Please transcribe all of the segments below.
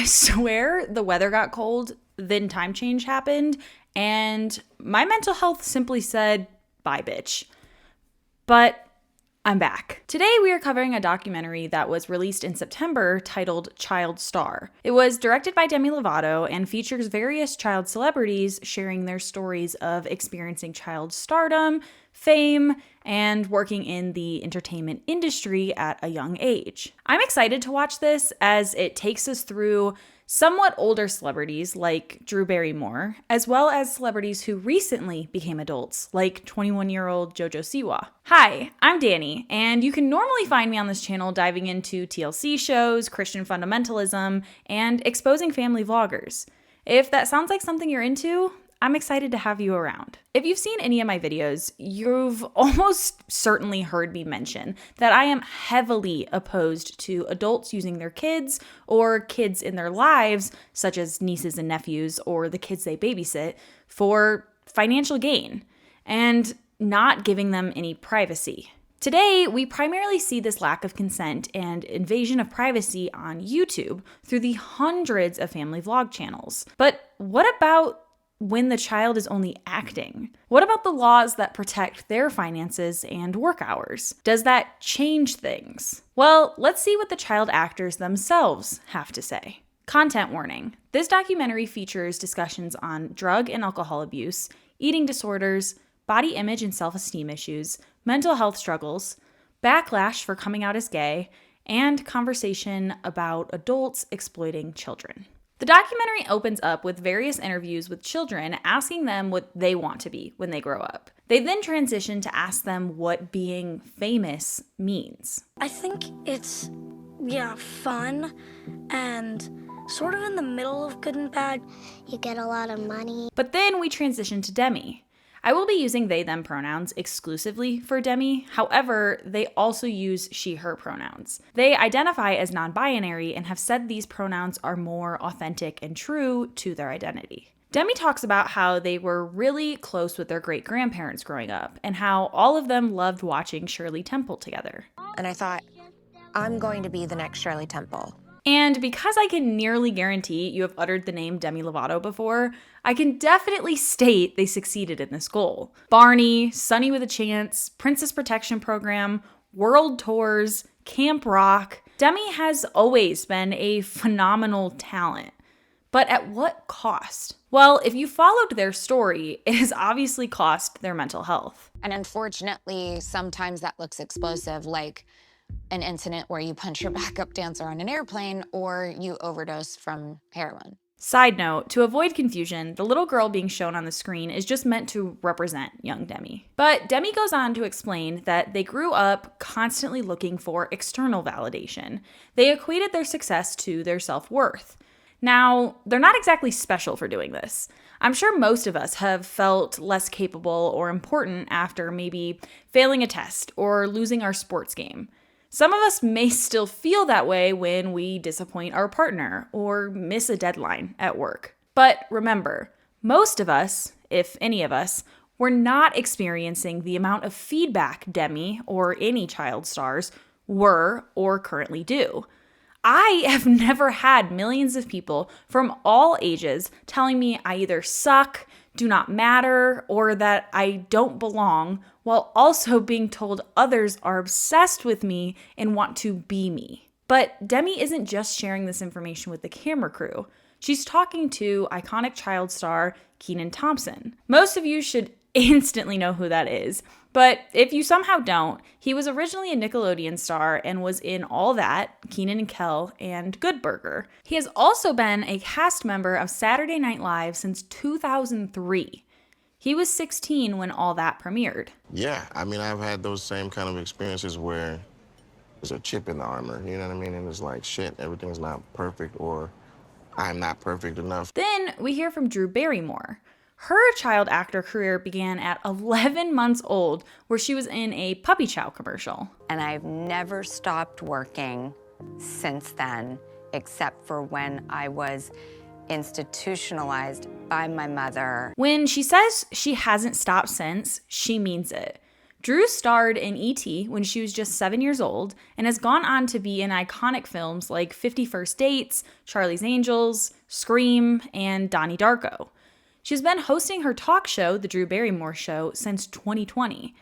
I swear the weather got cold, then time change happened, and my mental health simply said, bye, bitch. But I'm back. Today we are covering a documentary that was released in September titled Child Star. It was directed by Demi Lovato and features various child celebrities sharing their stories of experiencing child stardom, fame, and working in the entertainment industry at a young age. I'm excited to watch this as it takes us through somewhat older celebrities like Drew Barrymore, as well as celebrities who recently became adults, like 21-year-old JoJo Siwa. Hi, I'm Danny, and you can normally find me on this channel diving into TLC shows, Christian fundamentalism, and exposing family vloggers. If that sounds like something you're into, I'm excited to have you around. If you've seen any of my videos, you've almost certainly heard me mention that I am heavily opposed to adults using their kids or kids in their lives, such as nieces and nephews or the kids they babysit, for financial gain and not giving them any privacy. Today, we primarily see this lack of consent and invasion of privacy on YouTube through the hundreds of family vlog channels. But what about when the child is only acting? What about the laws that protect their finances and work hours? Does that change things? Well, let's see what the child actors themselves have to say. Content warning. This documentary features discussions on drug and alcohol abuse, eating disorders, body image and self-esteem issues, mental health struggles, backlash for coming out as gay, and conversation about adults exploiting children. The documentary opens up with various interviews with children asking them what they want to be when they grow up. They then transition to ask them what being famous means. I think it's, fun and sort of in the middle of good and bad. You get a lot of money. But then we transition to Demi. I will be using they, them pronouns exclusively for Demi. However, they also use she, her pronouns. They identify as non-binary and have said these pronouns are more authentic and true to their identity. Demi talks about how they were really close with their great-grandparents growing up and how all of them loved watching Shirley Temple together. And I thought, I'm going to be the next Shirley Temple. And because I can nearly guarantee you have uttered the name Demi Lovato before, I can definitely state they succeeded in this goal. Barney, Sunny with a Chance, Princess Protection Program, World Tours, Camp Rock. Demi has always been a phenomenal talent. But at what cost? Well, if you followed their story, it has obviously cost their mental health. And unfortunately, sometimes that looks explosive, like an incident where you punch your backup dancer on an airplane or you overdose from heroin. Side note, to avoid confusion, the little girl being shown on the screen is just meant to represent young Demi. But Demi goes on to explain that they grew up constantly looking for external validation. They equated their success to their self-worth. Now, they're not exactly special for doing this. I'm sure most of us have felt less capable or important after maybe failing a test or losing our sports game. Some of us may still feel that way when we disappoint our partner or miss a deadline at work. But remember, most of us, if any of us, were not experiencing the amount of feedback Demi or any child stars were or currently do. I have never had millions of people from all ages telling me I either suck, do not matter, or that I don't belong, while also being told others are obsessed with me and want to be me. But Demi isn't just sharing this information with the camera crew. She's talking to iconic child star Kenan Thompson. Most of you should instantly know who that is. But if you somehow don't, he was originally a Nickelodeon star and was in All That, Kenan and Kel, and Good Burger. He has also been a cast member of Saturday Night Live since 2003. He was 16 when All That premiered. Yeah, I mean, I've had those same kind of experiences where there's a chip in the armor, you know what I mean? And it's like, shit, everything's not perfect, or I'm not perfect enough. Then we hear from Drew Barrymore. Her child actor career began at 11 months old, where she was in a Puppy Chow commercial. And I've never stopped working since then, except for when I was institutionalized by my mother. When she says she hasn't stopped since, she means it. Drew starred in E.T. when she was just 7 years old and has gone on to be in iconic films like 50 First Dates, Charlie's Angels, Scream, and Donnie Darko. She's been hosting her talk show, The Drew Barrymore Show, since 2020.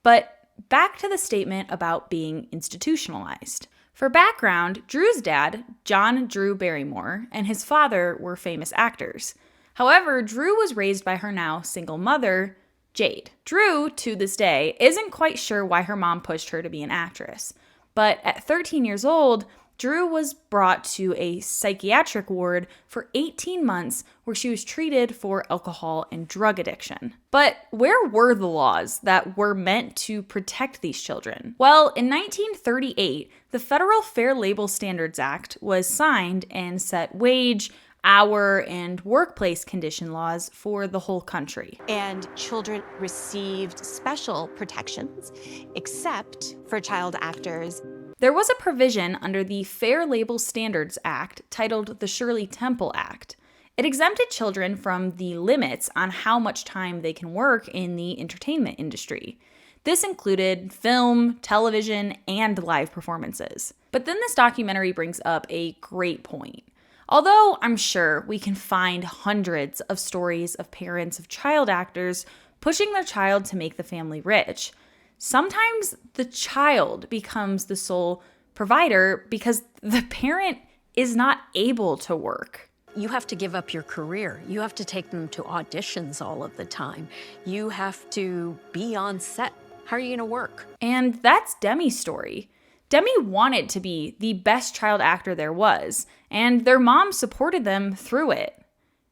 But back to the statement about being institutionalized. For background, Drew's dad, John Drew Barrymore, and his father were famous actors. However, Drew was raised by her now single mother, Jade. Drew, to this day, isn't quite sure why her mom pushed her to be an actress. But at 13 years old, Drew was brought to a psychiatric ward for 18 months where she was treated for alcohol and drug addiction. But where were the laws that were meant to protect these children? Well, in 1938, the Federal Fair Label Standards Act was signed and set wage, hour, and workplace condition laws for the whole country. And children received special protections, except for child actors. There was a provision under the Fair Label Standards Act titled the Shirley Temple Act. It exempted children from the limits on how much time they can work in the entertainment industry. This included film, television, and live performances. But then this documentary brings up a great point. Although I'm sure we can find hundreds of stories of parents of child actors pushing their child to make the family rich, sometimes the child becomes the sole provider because the parent is not able to work. You have to give up your career. You have to take them to auditions all of the time. You have to be on set. How are you gonna work? And that's Demi's story. Demi wanted to be the best child actor there was, and their mom supported them through it.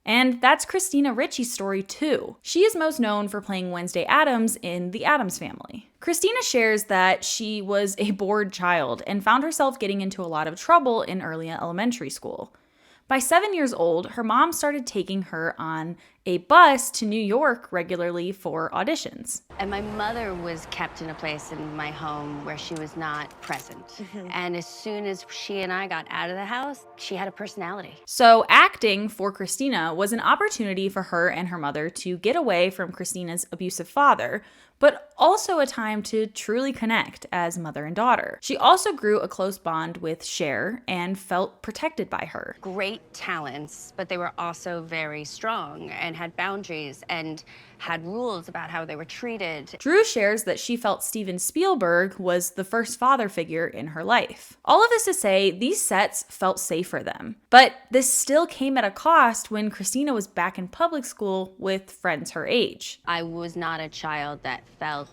And that's Christina Ricci's story too. She is most known for playing Wednesday Addams in The Addams Family. Christina shares that she was a bored child and found herself getting into a lot of trouble in early elementary school. By 7 years old, her mom started taking her on a bus to New York regularly for auditions. And my mother was kept in a place in my home where she was not present. And as soon as she and I got out of the house, she had a personality. So acting for Christina was an opportunity for her and her mother to get away from Christina's abusive father, but also a time to truly connect as mother and daughter. She also grew a close bond with Cher and felt protected by her. Great talents, but they were also very strong and had boundaries and had rules about how they were treated. Drew shares that she felt Steven Spielberg was the first father figure in her life. All of this to say, these sets felt safe for them. But this still came at a cost when Christina was back in public school with friends her age. I was not a child that felt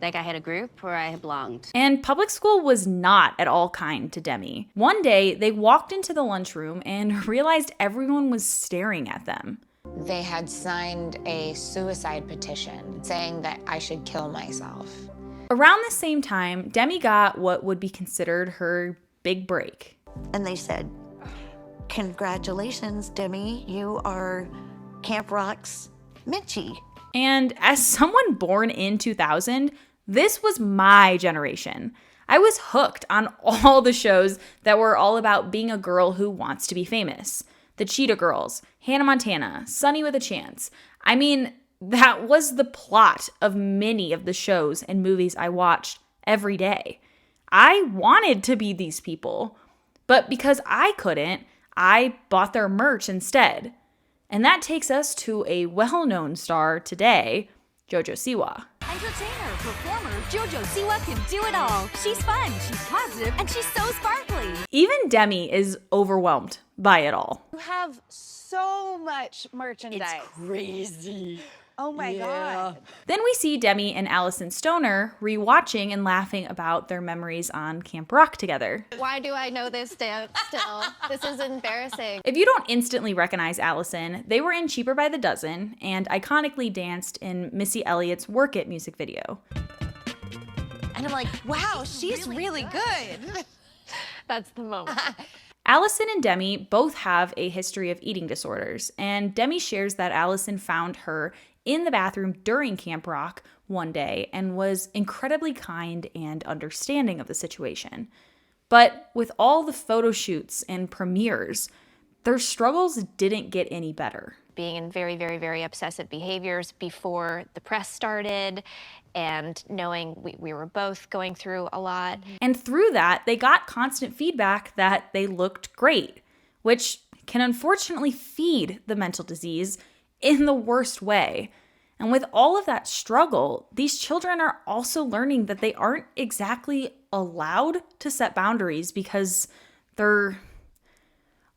like I had a group where I belonged. And public school was not at all kind to Demi. One day, they walked into the lunchroom and realized everyone was staring at them. They had signed a suicide petition saying that I should kill myself. Around the same time, Demi got what would be considered her big break. And they said, "Congratulations, Demi, you are Camp Rock's Mitchie." And as someone born in 2000, this was my generation. I was hooked on all the shows that were all about being a girl who wants to be famous. The Cheetah Girls, Hannah Montana, Sunny with a Chance. I mean, that was the plot of many of the shows and movies I watched every day. I wanted to be these people, but because I couldn't, I bought their merch instead. And that takes us to a well-known star today, JoJo Siwa. Entertainer, performer, JoJo Siwa can do it all. She's fun, she's positive, and she's so sparkly. Even Demi is overwhelmed by it all. You have so much merchandise. It's crazy. Oh my God. Then we see Demi and Allison Stoner rewatching and laughing about their memories on Camp Rock together. Why do I know this dance still? This is embarrassing. If you don't instantly recognize Allison, they were in Cheaper by the Dozen and iconically danced in Missy Elliott's Work It music video. And I'm like, wow, she's really good. That's the moment. Allison and Demi both have a history of eating disorders, and Demi shares that Allison found her in the bathroom during Camp Rock one day and was incredibly kind and understanding of the situation. But with all the photo shoots and premieres, their struggles didn't get any better. Being in very, very, very obsessive behaviors before the press started, and knowing we were both going through a lot. And through that, they got constant feedback that they looked great, which can unfortunately feed the mental disease in the worst way. And with all of that struggle, these children are also learning that they aren't exactly allowed to set boundaries because they're,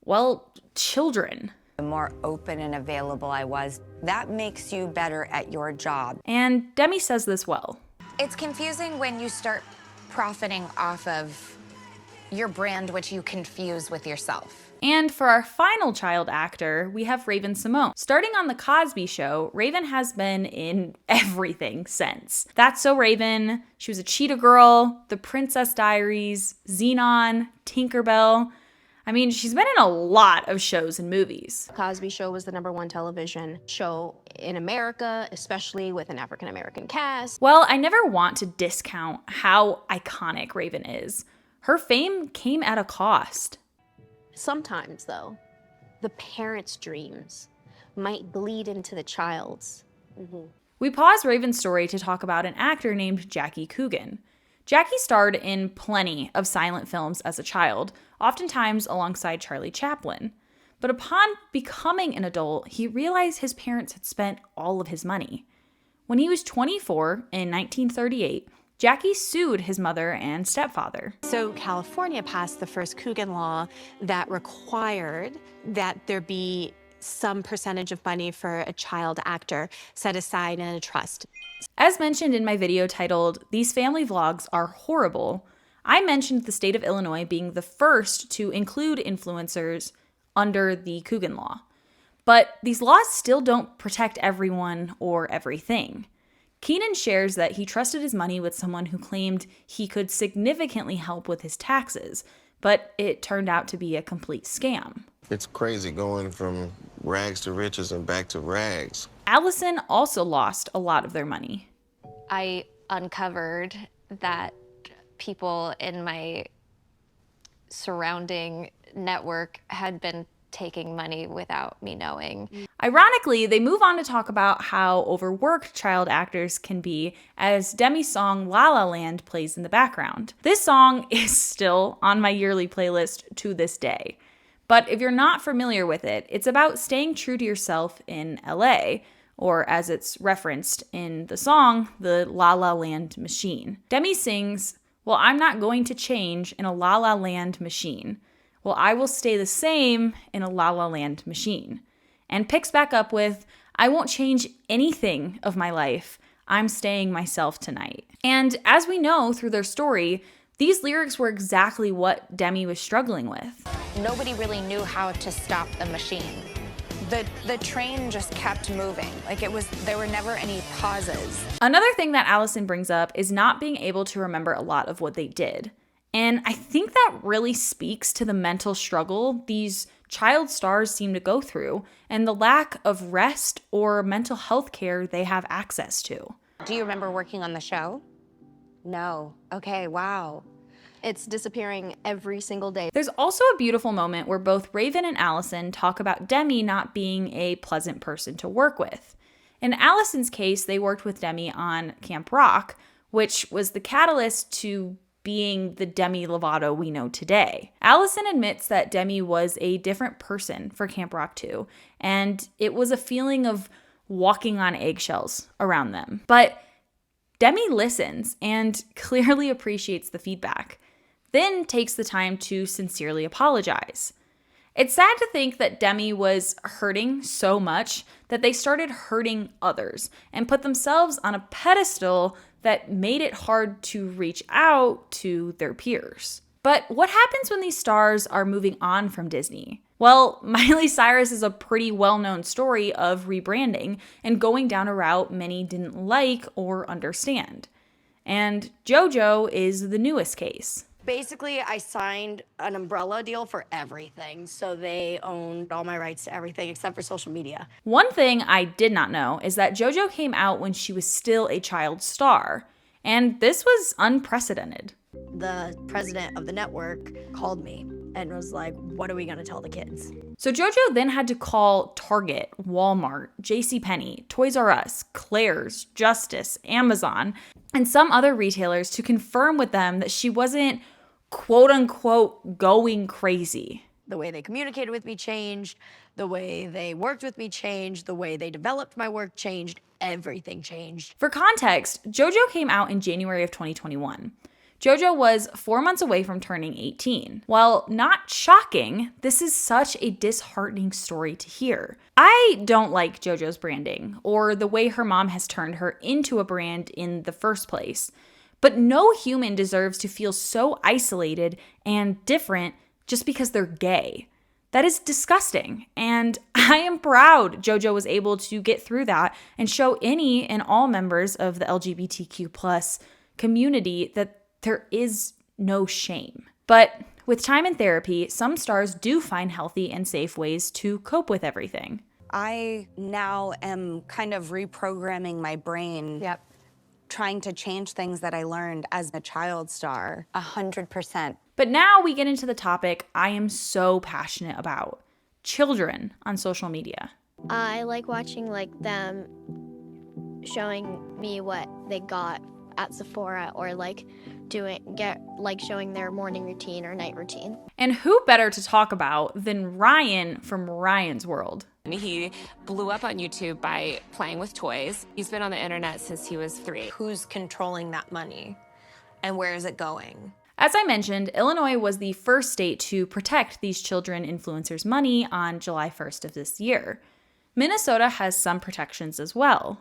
well, children. The more open and available I was, that makes you better at your job. And Demi says this well. It's confusing when you start profiting off of your brand, which you confuse with yourself. And for our final child actor, we have Raven Simone. Starting on The Cosby Show, Raven has been in everything since. That's So Raven, she was a Cheetah Girl, The Princess Diaries, Xenon, Tinkerbell. I mean, she's been in a lot of shows and movies. Cosby Show was the #1 television show in America, especially with an African-American cast. Well, I never want to discount how iconic Raven is. Her fame came at a cost. Sometimes, though, the parents' dreams might bleed into the child's. We pause Raven's story to talk about an actor named Jackie Coogan. Jackie starred in plenty of silent films as a child, oftentimes alongside Charlie Chaplin. But upon becoming an adult, he realized his parents had spent all of his money. When he was 24 in 1938, Jackie sued his mother and stepfather. So California passed the first Coogan Law that required that there be some percentage of money for a child actor set aside in a trust. As mentioned in my video titled, "These Family Vlogs Are Horrible," I mentioned the state of Illinois being the first to include influencers under the Coogan Law. But these laws still don't protect everyone or everything. Keenan shares that he trusted his money with someone who claimed he could significantly help with his taxes, but it turned out to be a complete scam. It's crazy going from rags to riches and back to rags. Allison also lost a lot of their money. I uncovered that people in my surrounding network had been taking money without me knowing. Ironically, they move on to talk about how overworked child actors can be as Demi's song La La Land plays in the background. This song is still on my yearly playlist to this day. But if you're not familiar with it, it's about staying true to yourself in LA, or as it's referenced in the song, the La La Land machine. Demi sings, "Well, I'm not going to change in a La La Land machine. Well, I will stay the same in a La La Land machine." And picks back up with, "I won't change anything of my life. I'm staying myself tonight." And as we know through their story, these lyrics were exactly what Demi was struggling with. Nobody really knew how to stop the machine. The train just kept moving. There were never any pauses. Another thing that Allison brings up is not being able to remember a lot of what they did. And I think that really speaks to the mental struggle these child stars seem to go through and the lack of rest or mental health care they have access to. Do you remember working on the show? No. Okay, wow. It's disappearing every single day. There's also a beautiful moment where both Raven and Allison talk about Demi not being a pleasant person to work with. In Allison's case, they worked with Demi on Camp Rock, which was the catalyst to being the Demi Lovato we know today. Allison admits that Demi was a different person for Camp Rock 2, and it was a feeling of walking on eggshells around them. But Demi listens and clearly appreciates the feedback, then takes the time to sincerely apologize. It's sad to think that Demi was hurting so much that they started hurting others and put themselves on a pedestal that made it hard to reach out to their peers. But what happens when these stars are moving on from Disney? Well, Miley Cyrus is a pretty well-known story of rebranding and going down a route many didn't like or understand. And JoJo is the newest case. Basically, I signed an umbrella deal for everything, so they owned all my rights to everything except for social media. One thing I did not know is that JoJo came out when she was still a child star, and this was unprecedented. The president of the network called me and was like, what are we going to tell the kids? So JoJo then had to call Target, Walmart, JCPenney, Toys R Us, Claire's, Justice, Amazon, and some other retailers to confirm with them that she wasn't quote unquote going crazy. The way they communicated with me changed, the way they worked with me changed, the way they developed my work changed, everything changed. For context, JoJo came out in January of 2021. JoJo was 4 months away from turning 18. While not shocking, this is such a disheartening story to hear. I don't like JoJo's branding or the way her mom has turned her into a brand in the first place. But no human deserves to feel so isolated and different just because they're gay. That is disgusting, and I am proud JoJo was able to get through that and show any and all members of the LGBTQ+ community that there is no shame. But with time and therapy, some stars do find healthy and safe ways to cope with everything. I now am kind of reprogramming my brain. Trying to change things that I learned as a child star. 100%. But now we get into the topic I am so passionate about: children on social media. I like watching them showing me what they got at Sephora, or showing their morning routine or night routine. And who better to talk about than Ryan from Ryan's World? He blew up on YouTube by playing with toys. He's been on the internet since he was 3. Who's controlling that money and where is it going? As I mentioned, Illinois was the first state to protect these children influencers' money on July 1st of this year. Minnesota has some protections as well.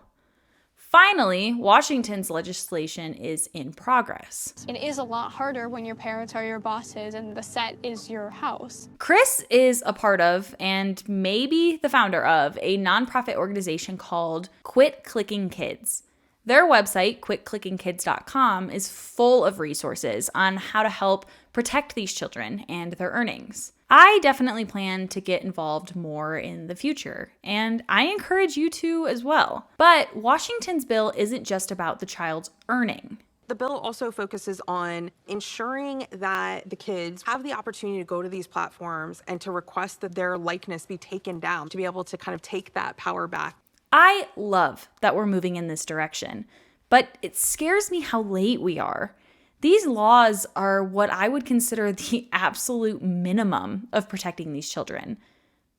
Finally, Washington's legislation is in progress. It is a lot harder when your parents are your bosses and the set is your house. Chris is a part of, and maybe the founder of, a nonprofit organization called Quit Clicking Kids. Their website, quitclickingkids.com, is full of resources on how to help protect these children and their earnings. I definitely plan to get involved more in the future, and I encourage you to as well. But Washington's bill isn't just about the child's earning. The bill also focuses on ensuring that the kids have the opportunity to go to these platforms and to request that their likeness be taken down, to be able to kind of take that power back. I love that we're moving in this direction, but it scares me how late we are. These laws are what I would consider the absolute minimum of protecting these children,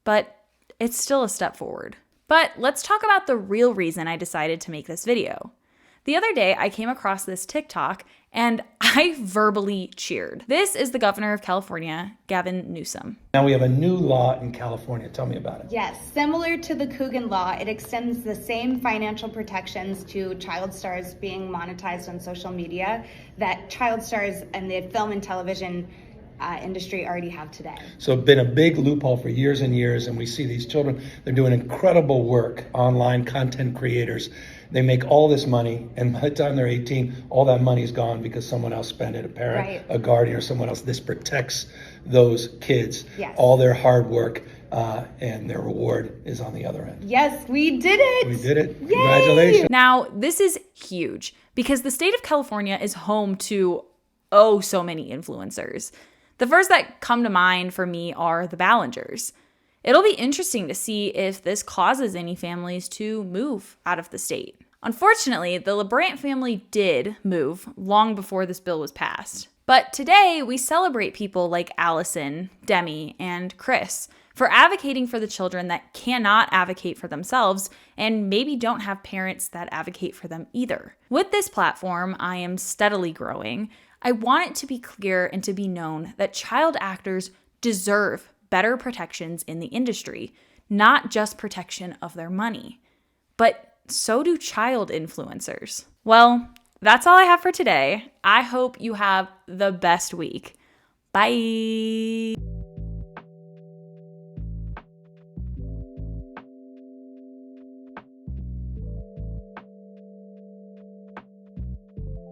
but it's still a step forward. But let's talk about the real reason I decided to make this video. The other day, I came across this TikTok and I verbally cheered. This is the governor of California, Gavin Newsom. Now we have a new law in California. Tell me about it. Yes, similar to the Coogan Law, it extends the same financial protections to child stars being monetized on social media that child stars in the film and television industry already have today. So it's been a big loophole for years and years, and we see these children, they're doing incredible work, online content creators. They make all this money, and by the time they're 18, all that money is gone because someone else spent it, a parent, right, a guardian, or someone else. This protects those kids. Yes. All their hard work and their reward is on the other end. Yes, we did it! We did it. Yay! Congratulations. Now, this is huge because the state of California is home to so many influencers. The first that come to mind for me are the Ballingers. It'll be interesting to see if this causes any families to move out of the state. Unfortunately, the LeBrant family did move long before this bill was passed. But today, we celebrate people like Allison, Demi, and Chris for advocating for the children that cannot advocate for themselves and maybe don't have parents that advocate for them either. With this platform, I am steadily growing. I want it to be clear and to be known that child actors deserve better protections in the industry, not just protection of their money. But so do child influencers. Well, that's all I have for today. I hope you have the best week. Bye.